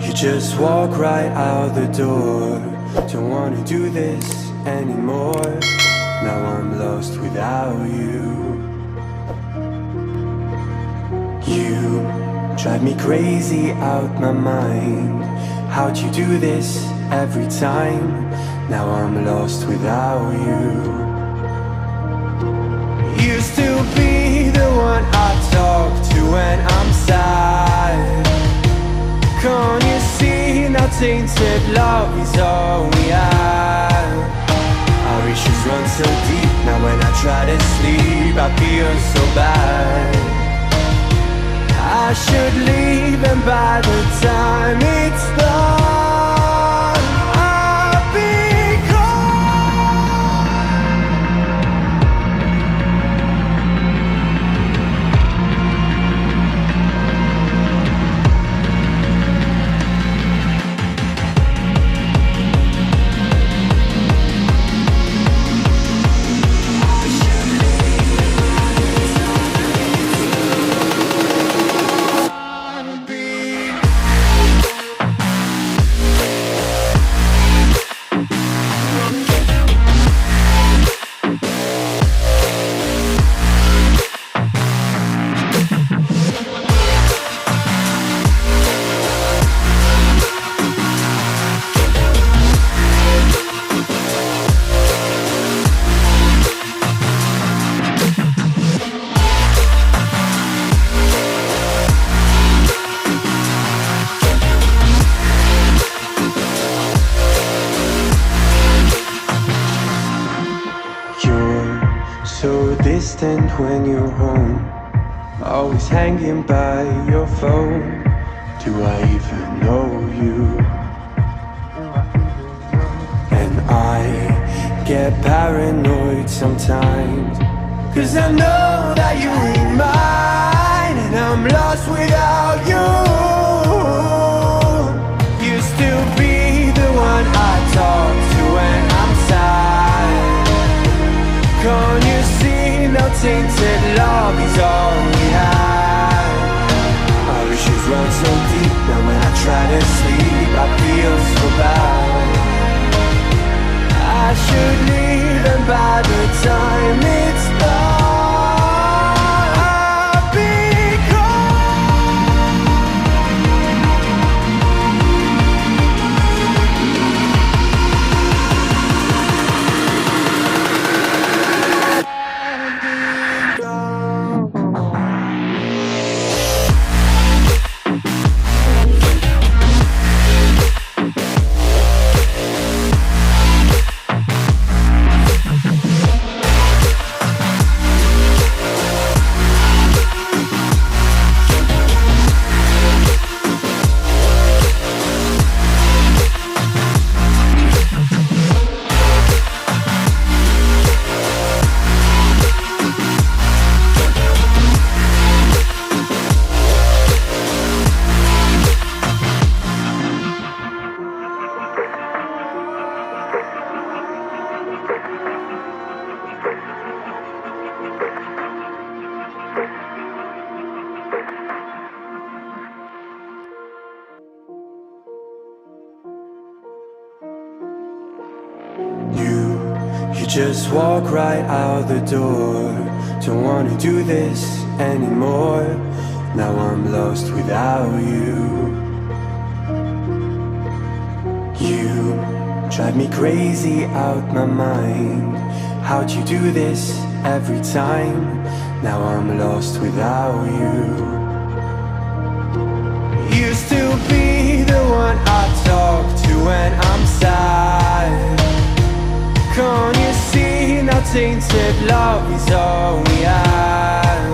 You just walk right out the door. Don't wanna do this anymore. Now I'm lost without you. You drive me crazy out my mind. How'd you do this every time? Now I'm lost without you. Used to be the one I talk to when I'm sad. Can't you see now tainted love is all we have? Our issues run so deep, now when I try to sleep I feel so bad. I should leave and by the time it's done I'll be gone. Distant when you're home, always hanging by your phone. Do I even know you? And I get paranoid sometimes, 'cause I know that you ain't mine, and I'm lost without you. Used to be the one I talk to when I'm sad. Can't you see now tainted love is all we have? Our issues run so deep, now when I try to sleep I feel so bad. I should leave and by the time it's done I'll be You just walk right out the door. Don't wanna do this anymore. Now I'm lost without you. You drive me crazy out my mind. How'd you do this every time? Now I'm lost without you. Used to be the one I talk to when I'm sad. Can't you see now tainted love is all we have?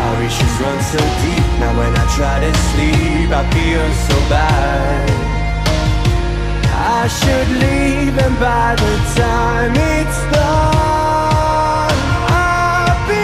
Our issues run so deep, now when I try to sleep I feel so bad. I should leave and by the time it's done I'll be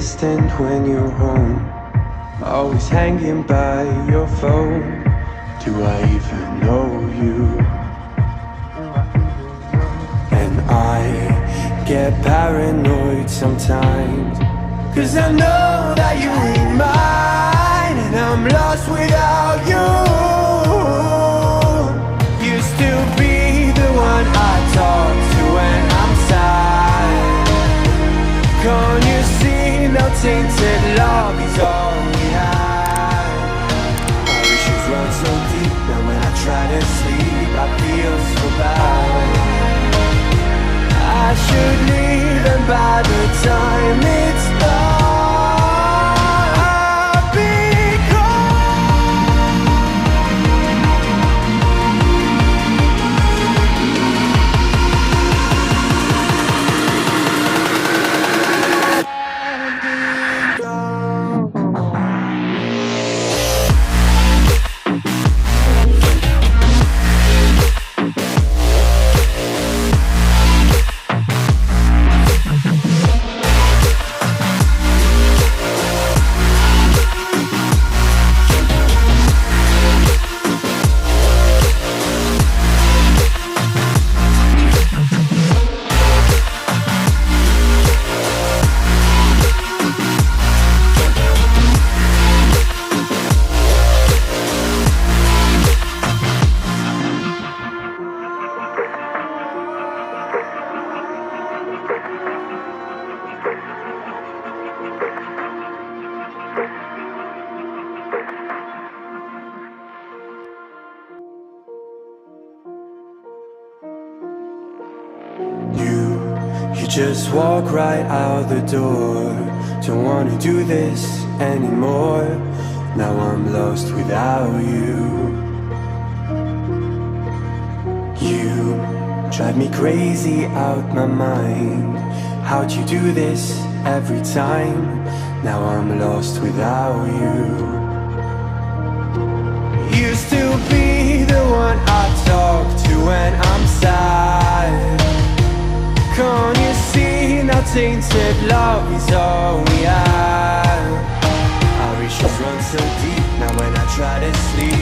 distant when you're home, always hanging by your phone. Do I even know you? And I get paranoid sometimes, 'cause I know that you ain't mine, and I'm lost without you. Used to be the one I talk to when I'm sad. Can't you see now tainted love is all we have? Our issues run so deep, now when I try to sleep I feel so bad. I should leave, and by the time it's done I'll be You just walk right out the door. Don't wanna do this anymore. Now I'm lost without you. You drive me crazy out my mind. How'd you do this every time? Now I'm lost without you. Used to be the one I talk to when I'm sad. Can't you see now tainted love is all we have? Our issues run so deep, now when I try to sleep